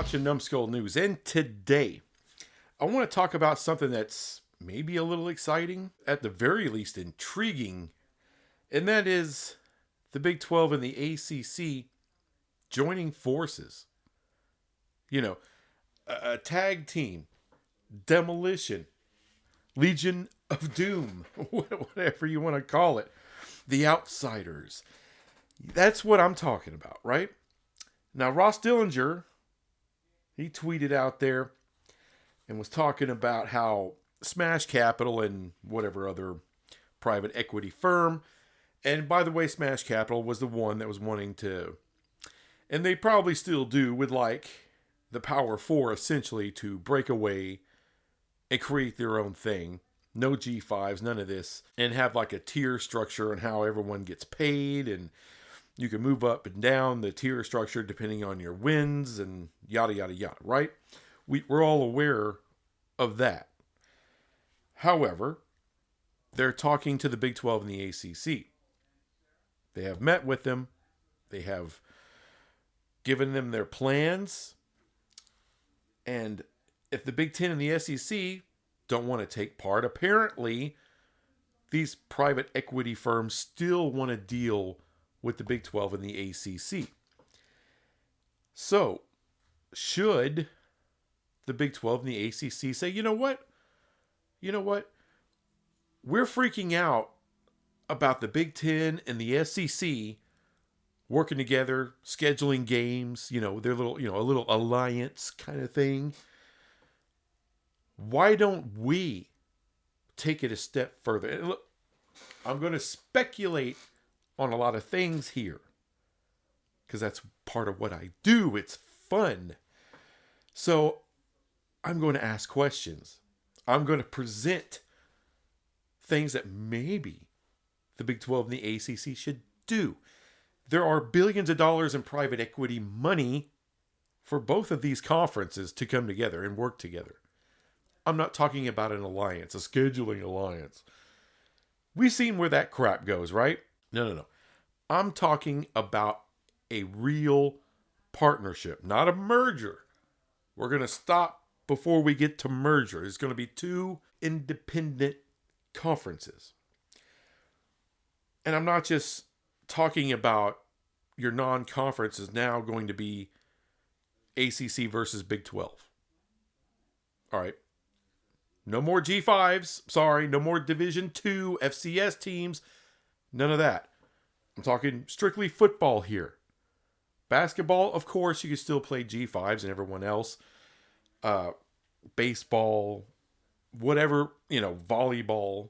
watching Numbskull News, and today I want to talk about something that's maybe a little exciting, at the very least intriguing, and that is the Big 12 and the ACC joining forces. You know, a tag team, demolition, Legion of Doom, whatever you want to call it, the Outsiders. That's what I'm talking about, right? Now, Ross Dillinger, he tweeted out there and was talking about how Smash Capital and whatever other private equity firm, and by the way, Smash Capital was the one that was wanting to, and they probably still do, would like the Power Four essentially to break away and create their own thing. No G5s, none of this, and have like a tier structure and how everyone gets paid, and you can move up and down the tier structure depending on your wins and yada, yada, yada, right? We're all aware of that. However, they're talking to the Big 12 and the ACC. They have met with them. They have given them their plans. And if the Big 10 and the SEC don't want to take part, apparently these private equity firms still want to deal with the Big 12 and the ACC. So, should the Big 12 and the ACC say, you know what? We're freaking out about the Big 10 and the SEC working together, scheduling games, their little, a little alliance kind of thing. Why don't we take it a step further? And look, I'm going to speculate on a lot of things here, because that's part of what I do. It's fun. So I'm going to ask questions. I'm going to present things that maybe the Big 12 and the ACC should do. There are billions of dollars in private equity money for both of these conferences to come together and work together. I'm not talking about an alliance, a scheduling alliance. We've seen where that crap goes, right? No. I'm talking about a real partnership, not a merger. We're going to stop before we get to merger. It's going to be two independent conferences. And I'm not just talking about your non-conference is now going to be ACC versus Big 12. All right. No more G5s. Sorry. No more Division II FCS teams. None of that. I'm talking strictly football here. Basketball, of course, you can still play G5s and everyone else. Baseball, whatever, volleyball,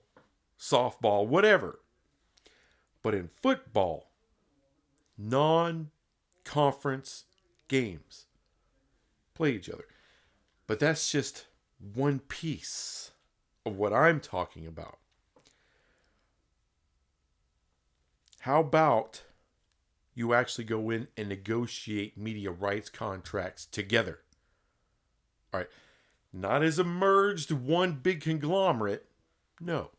softball, whatever. But in football, non-conference games play each other. But that's just one piece of what I'm talking about. How about you actually go in and negotiate media rights contracts together? All right. Not as a merged one big conglomerate. No.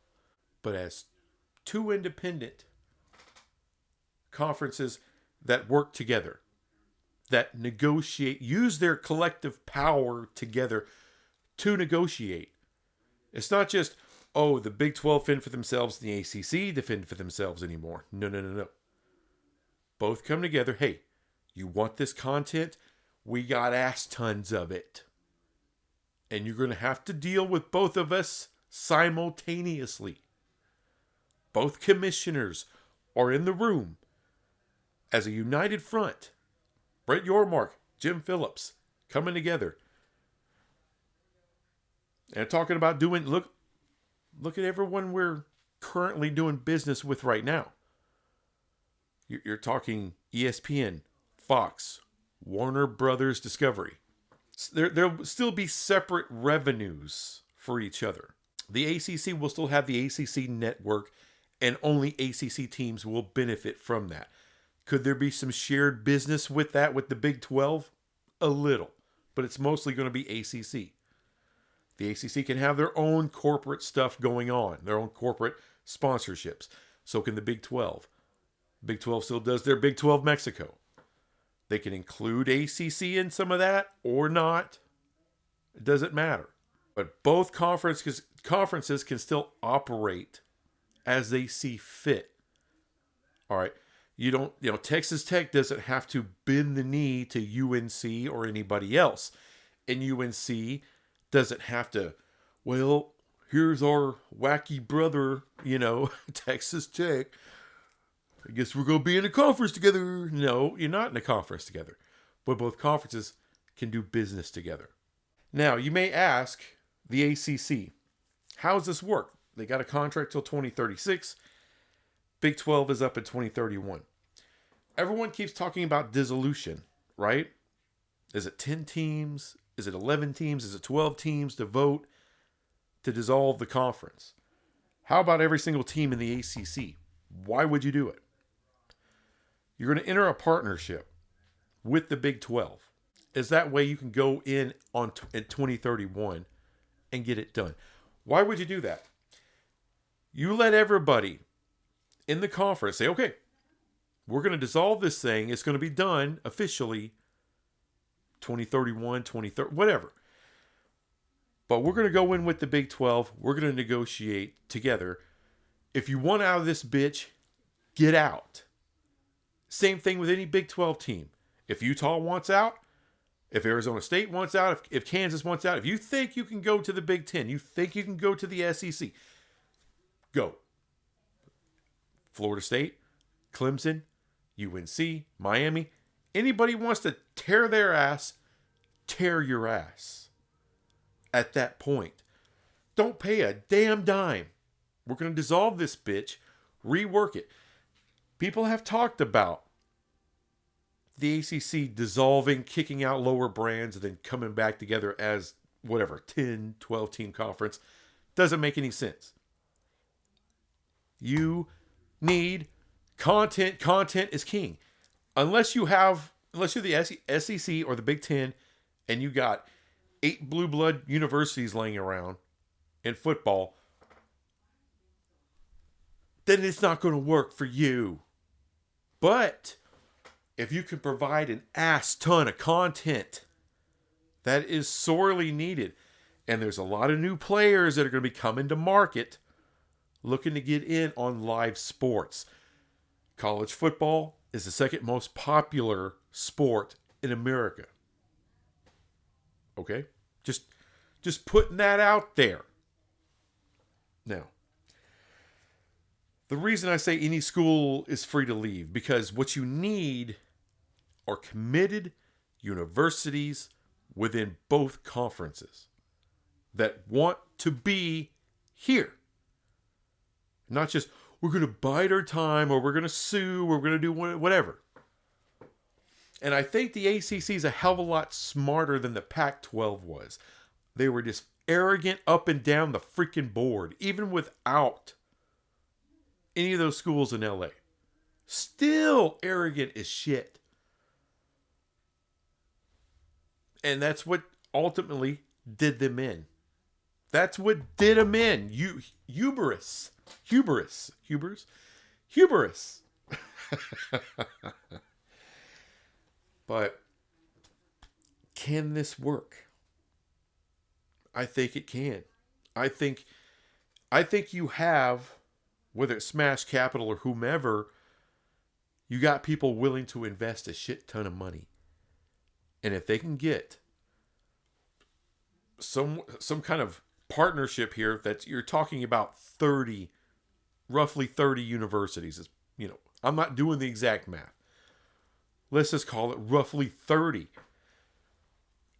But as two independent conferences that work together. That negotiate, use their collective power together to negotiate. It's not just, the Big 12 fend for themselves and the ACC defend for themselves anymore. No. Both come together. Hey, you want this content? We got ass tons of it. And you're going to have to deal with both of us simultaneously. Both commissioners are in the room as a united front. Brett Yormark, Jim Phillips, coming together. And talking about doing, look at everyone we're currently doing business with right now. You're talking ESPN, Fox, Warner Brothers Discovery. There'll still be separate revenues for each other. The ACC will still have the ACC network, and only ACC teams will benefit from that. Could there be some shared business with that with the Big 12? A little, but it's mostly going to be ACC. The ACC can have their own corporate stuff going on, their own corporate sponsorships. So can the Big 12. Big 12 still does their Big 12 Mexico. They can include ACC in some of that or not. It doesn't matter. But both conferences can still operate as they see fit. All right. Texas Tech doesn't have to bend the knee to UNC or anybody else. And UNC doesn't have to, well, here's our wacky brother, Texas Tech. I guess we're going to be in a conference together. No, you're not in a conference together. But both conferences can do business together. Now, you may ask the ACC, how does this work? They got a contract till 2036. Big 12 is up in 2031. Everyone keeps talking about dissolution, right? Is it 10 teams? Is it 11 teams? Is it 12 teams to vote to dissolve the conference? How about every single team in the ACC? Why would you do it? You're going to enter a partnership with the Big 12. Is that way you can go in in 2031 and get it done? Why would you do that? You let everybody in the conference say, okay, we're going to dissolve this thing. It's going to be done officially 2031, 2030, whatever. But we're going to go in with the Big 12. We're going to negotiate together. If you want out of this bitch, get out. Same thing with any Big 12 team. If Utah wants out, if Arizona State wants out, if Kansas wants out, if you think you can go to the Big 10, you think you can go to the SEC, go. Florida State, Clemson, UNC, Miami, anybody wants to tear their ass, tear your ass. At that point, don't pay a damn dime. We're going to dissolve this bitch, rework it. People have talked about the ACC dissolving, kicking out lower brands, and then coming back together as whatever, 10, 12 team conference. Doesn't make any sense. You need content. Content is king. Unless you're the SEC or the Big Ten and you got 8 blue blood universities laying around in football, then it's not going to work for you. But if you can provide an ass ton of content that is sorely needed, and there's a lot of new players that are going to be coming to market looking to get in on live sports. College football is the second most popular sport in America. Okay? Just putting that out there. Now, the reason I say any school is free to leave, because what you need are committed universities within both conferences that want to be here. Not just, we're going to bide our time, or we're going to sue, or we're going to do whatever. And I think the ACC is a hell of a lot smarter than the Pac-12 was. They were just arrogant up and down the freaking board, even without any of those schools in LA. Still arrogant as shit. And that's what ultimately did them in. That's what did them in. Hubris. But can this work? I think it can. I think you have, whether it's Smash Capital or whomever, you got people willing to invest a shit ton of money. And if they can get some kind of partnership here, that you're talking about roughly 30 universities. I'm not doing the exact math. Let's just call it roughly 30.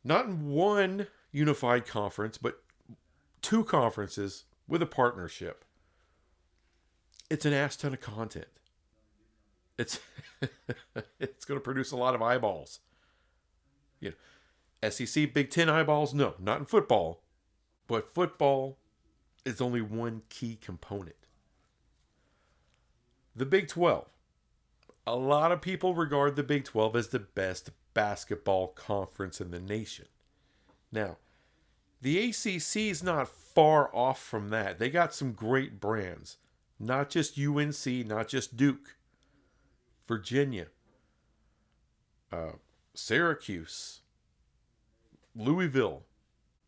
Not in one unified conference, but 2 conferences with a partnership. It's an ass ton of content. It's going to produce a lot of eyeballs. SEC, Big Ten eyeballs? No, not in football. But football is only one key component. The Big 12. A lot of people regard the Big 12 as the best basketball conference in the nation. Now, the ACC is not far off from that. They got some great brands. Not just UNC, not just Duke. Virginia. Syracuse, Louisville.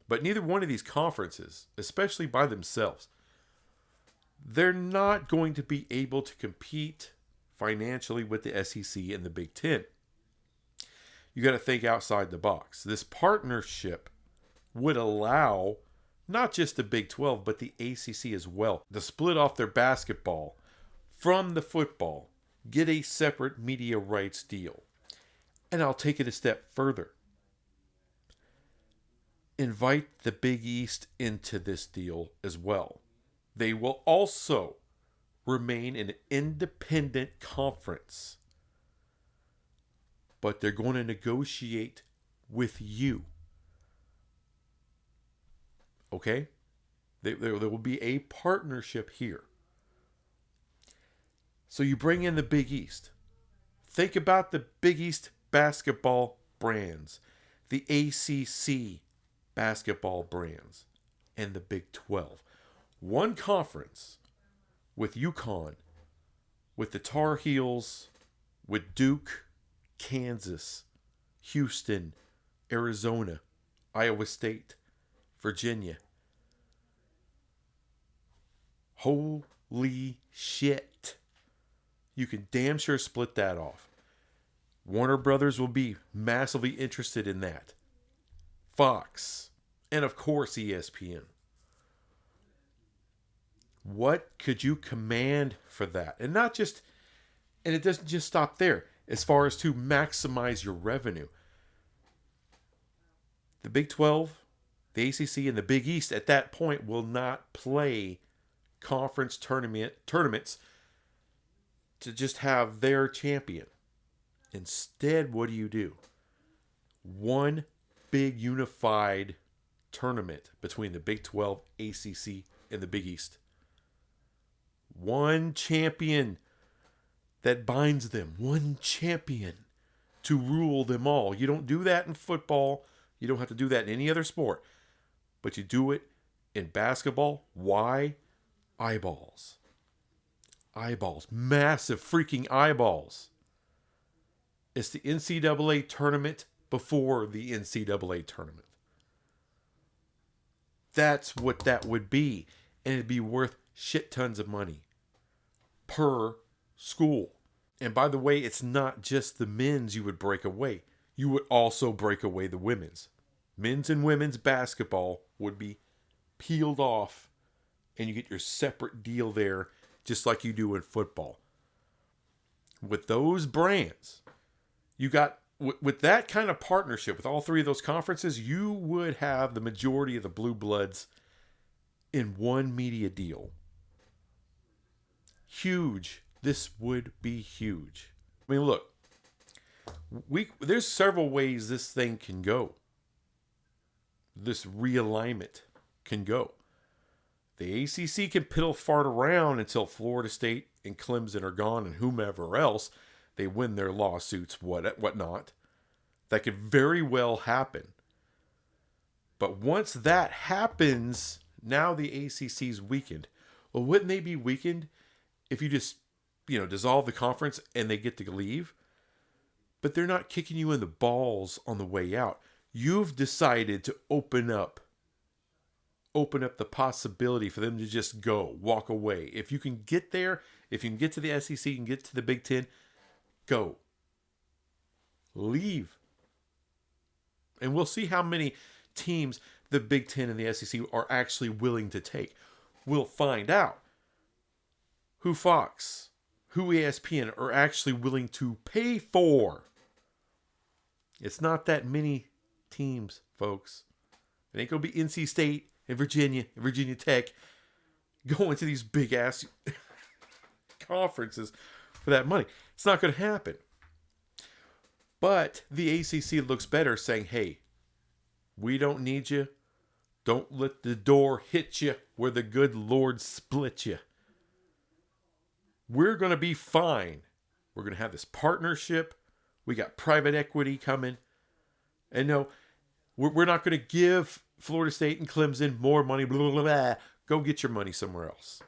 But neither one of these conferences, especially by themselves, they're not going to be able to compete financially with the SEC and the Big Ten. You got to think outside the box. This partnership would allow not just the Big 12, but the ACC as well to split off their basketball from the football, get a separate media rights deal. And I'll take it a step further. Invite the Big East into this deal as well. They will also remain an independent conference, but they're going to negotiate with you. Okay? There will be a partnership here. So you bring in the Big East. Think about the Big East basketball brands, the ACC basketball brands, and the Big 12. One conference with UConn, with the Tar Heels, with Duke, Kansas, Houston, Arizona, Iowa State, Virginia. Holy shit. You can damn sure split that off. Warner Brothers will be massively interested in that. Fox, and of course ESPN. What could you command for that? And not just, and it doesn't just stop there as far as to maximize your revenue. The Big 12, the ACC, and the Big East at that point will not play conference tournaments to just have their champion. Instead, what do? One big unified tournament between the Big 12, ACC, and the Big East. One champion that binds them. One champion to rule them all. You don't do that in football. You don't have to do that in any other sport. But you do it in basketball. Why? Eyeballs. Eyeballs. Massive freaking eyeballs. It's the NCAA tournament before the NCAA tournament. That's what that would be. And it'd be worth shit tons of money per school. And by the way, it's not just the men's you would break away. You would also break away the women's. Men's and women's basketball would be peeled off, and you get your separate deal there, just like you do in football. With those brands, you got, with that kind of partnership, with all three of those conferences, you would have the majority of the blue bloods in one media deal. Huge. This would be huge. I mean, look, there's several ways this thing can go. This realignment can go. The ACC can piddle fart around until Florida State and Clemson are gone and whomever else, they win their lawsuits, whatnot. That could very well happen. But once that happens, now the ACC's weakened. Well, wouldn't they be weakened if you just, dissolve the conference and they get to leave? But they're not kicking you in the balls on the way out. You've decided to open up the possibility for them to just go, walk away. If you can get there, if you can get to the SEC and get to the Big Ten, go. Leave. And we'll see how many teams the Big Ten and the SEC are actually willing to take. We'll find out who Fox, who ESPN are actually willing to pay for. It's not that many teams, folks. It ain't going to be NC State and Virginia Tech going to these big ass conferences for that money. It's not going to happen. But the ACC looks better saying, hey, we don't need you. Don't let the door hit you where the good Lord split you. We're going to be fine. We're going to have this partnership. We got private equity coming. And no, we're not going to give Florida State and Clemson more money. Blah, blah, blah, blah. Go get your money somewhere else.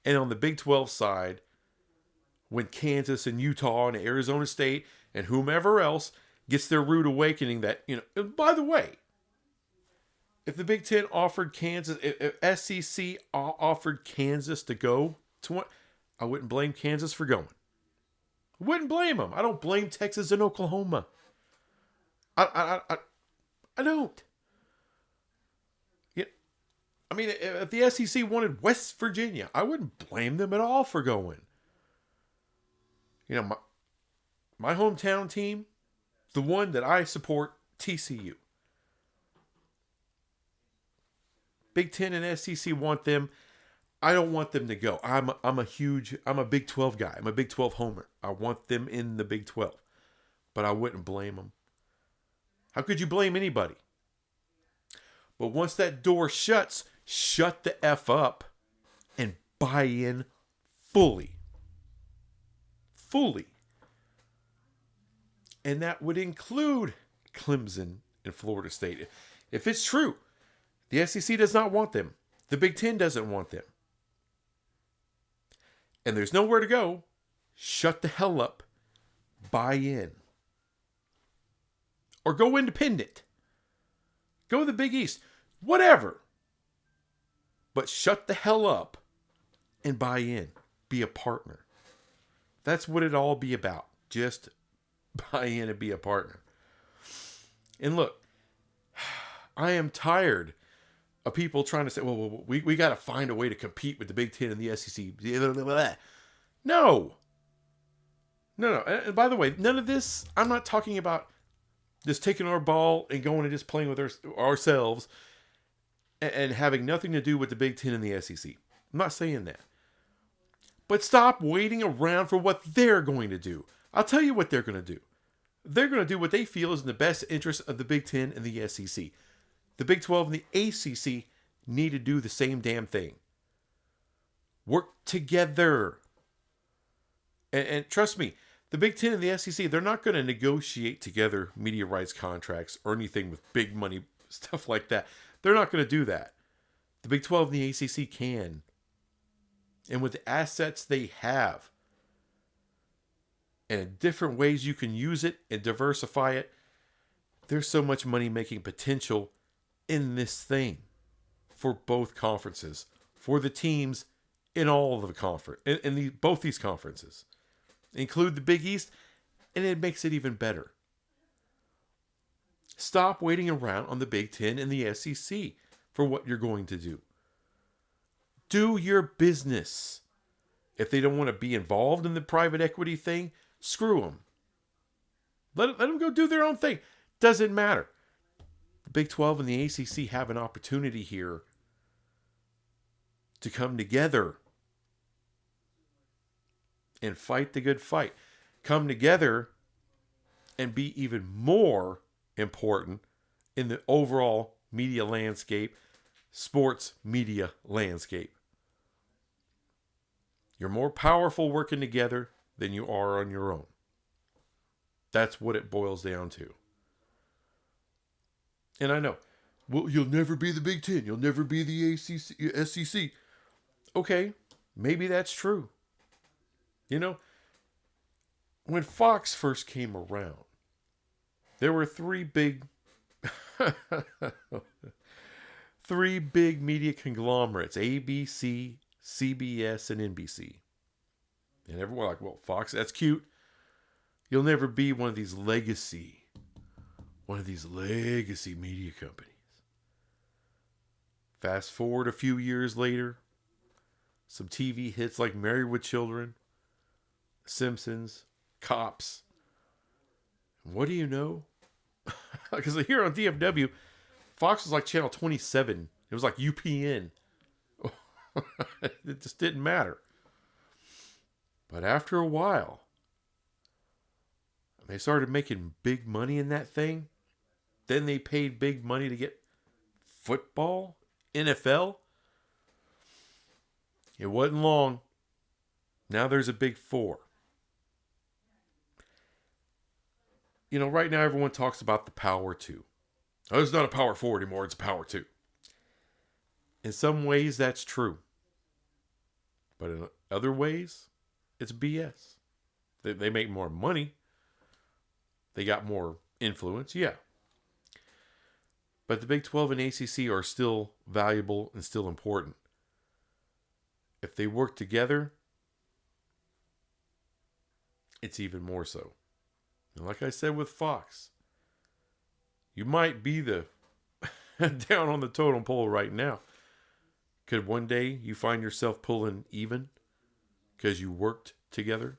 And on the Big 12 side, when Kansas and Utah and Arizona State and whomever else gets their rude awakening that, and by the way, if the Big Ten offered Kansas, if SEC offered Kansas to go to one, I wouldn't blame Kansas for going. I wouldn't blame them. I don't blame Texas and Oklahoma. I don't. I mean, if the SEC wanted West Virginia, I wouldn't blame them at all for going. My hometown team, the one that I support, TCU. Big Ten and SEC want them. I don't want them to go. I'm a Big 12 guy. I'm a Big 12 homer. I want them in the Big 12. But I wouldn't blame them. How could you blame anybody? But once that door shuts, shut the F up and buy in fully. Fully. And that would include Clemson and Florida State. If it's true, the SEC does not want them. The Big Ten doesn't want them. And there's nowhere to go. Shut the hell up. Buy in. Or go independent. Go to the Big East. Whatever. But shut the hell up and buy in. Be a partner. That's what it all be about. Just buy in and be a partner. And look, I am tired of people trying to say, well, we got to find a way to compete with the Big Ten and the SEC. No. And by the way, none of this, I'm not talking about just taking our ball and going and just playing with ourselves and having nothing to do with the Big Ten and the SEC. I'm not saying that. But stop waiting around for what they're going to do. I'll tell you what they're going to do. They're going to do what they feel is in the best interest of the Big Ten and the SEC. The Big 12 and the ACC need to do the same damn thing. Work together. And trust me, the Big Ten and the SEC, they're not going to negotiate together media rights contracts or anything with big money, stuff like that. They're not going to do that. The Big 12 and the ACC can. And with the assets they have, and different ways you can use it and diversify it, there's so much money-making potential in this thing for both conferences, for the teams in all of the conference, in both these conferences. Include the Big East, and it makes it even better. Stop waiting around on the Big Ten and the SEC for what you're going to do. Do your business. If they don't want to be involved in the private equity thing, screw them. Let them go do their own thing. Doesn't matter. The Big 12 and the ACC have an opportunity here to come together and fight the good fight. Come together and be even more important in the overall media landscape, sports media landscape. You're more powerful working together than you are on your own. That's what it boils down to. And I know, well, you'll never be the Big Ten. You'll never be the ACC, SEC. Okay, maybe that's true. When Fox first came around, there were three big media conglomerates: ABC, CBS, and NBC. And everyone like, well, Fox, that's cute. You'll never be one of these legacy media companies. Fast forward a few years later, some TV hits like Married with Children, Simpsons, Cops. What do you know? Because here on DFW, Fox was like channel 27. It was like UPN. It just didn't matter. But after a while, they started making big money in that thing. Then they paid big money to get football, NFL. It wasn't long. Now there's a big four. Right now everyone talks about the Power 2. Oh, it's not a Power 4 anymore, it's a Power 2. In some ways, that's true. But in other ways, it's BS. They make more money. They got more influence, yeah. But the Big 12 and ACC are still valuable and still important. If they work together, it's even more so. And like I said with Fox, you might be the down on the totem pole right now. Could one day you find yourself pulling even because you worked together?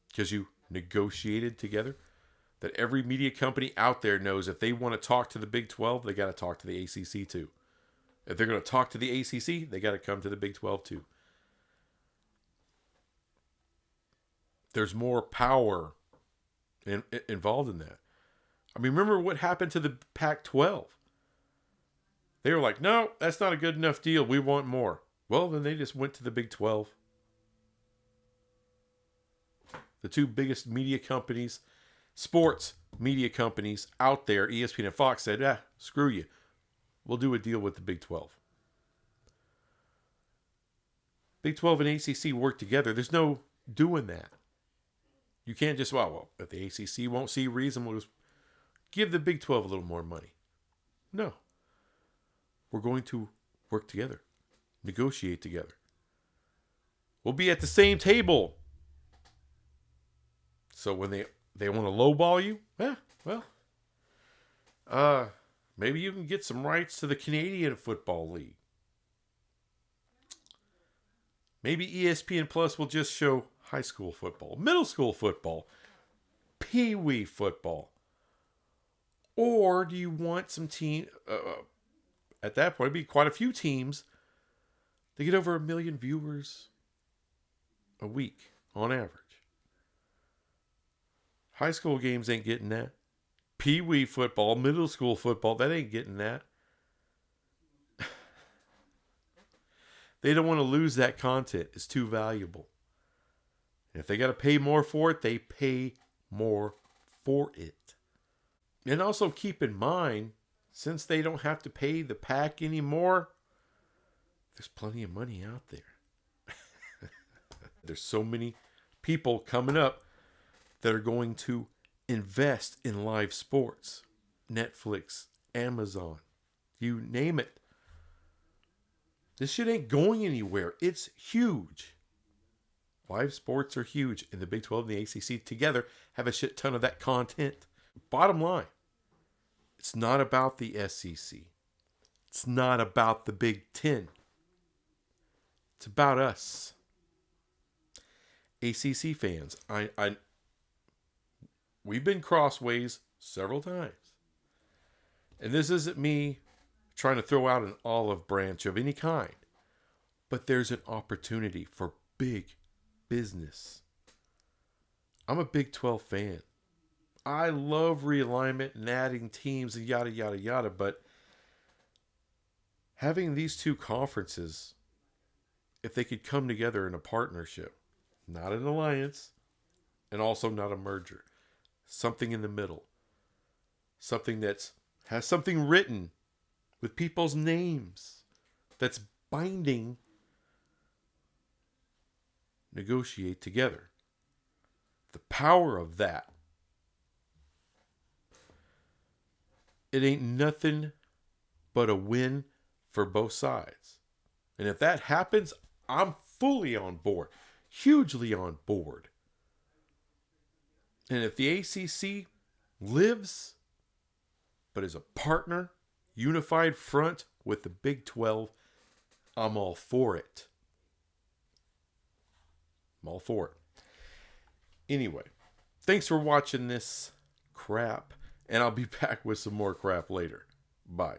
Because you negotiated together? That every media company out there knows if they want to talk to the Big 12, they got to talk to the ACC too. If they're going to talk to the ACC, they got to come to the Big 12 too. There's more power involved in that. I mean, remember what happened to the Pac-12? They were like, no, that's not a good enough deal. We want more. Well, then they just went to the Big 12. The two biggest media companies, sports media companies out there, ESPN and Fox, said, screw you. We'll do a deal with the Big 12. Big 12 and ACC work together. There's no doing that. You can't just, well, if the ACC won't see reason, we'll just give the Big 12 a little more money. No. We're going to work together. Negotiate together. We'll be at the same table. So when they want to lowball you, maybe you can get some rights to the Canadian Football League. Maybe ESPN Plus will just show high school football, middle school football, pee-wee football. Or do you want some team... at that point, it'd be quite a few teams. They get over 1 million viewers a week on average. High school games ain't getting that. Pee-wee football, middle school football, that ain't getting that. They don't want to lose that content. It's too valuable. And if they got to pay more for it, they pay more for it. And also keep in mind, since they don't have to pay the PAC anymore, there's plenty of money out there. There's so many people coming up that are going to invest in live sports. Netflix, Amazon, you name it. This shit ain't going anywhere. It's huge. Live sports are huge. And the Big 12 and the ACC together have a shit ton of that content. Bottom line, it's not about the SEC. It's not about the Big 10. It's about us. ACC fans, we've been crossways several times. And this isn't me trying to throw out an olive branch of any kind. But there's an opportunity for big business. I'm a Big 12 fan. I love realignment and adding teams and yada, yada, yada. But having these two conferences, if they could come together in a partnership, not an alliance, and also not a merger, something in the middle, something that has something written with people's names that's binding, negotiate together. The power of that. It ain't nothing but a win for both sides. And if that happens, I'm fully on board. Hugely on board. And if the ACC lives, but is a partner, unified front with the Big 12, I'm all for it. I'm all for it. Anyway, thanks for watching this crap, and I'll be back with some more crap later. Bye.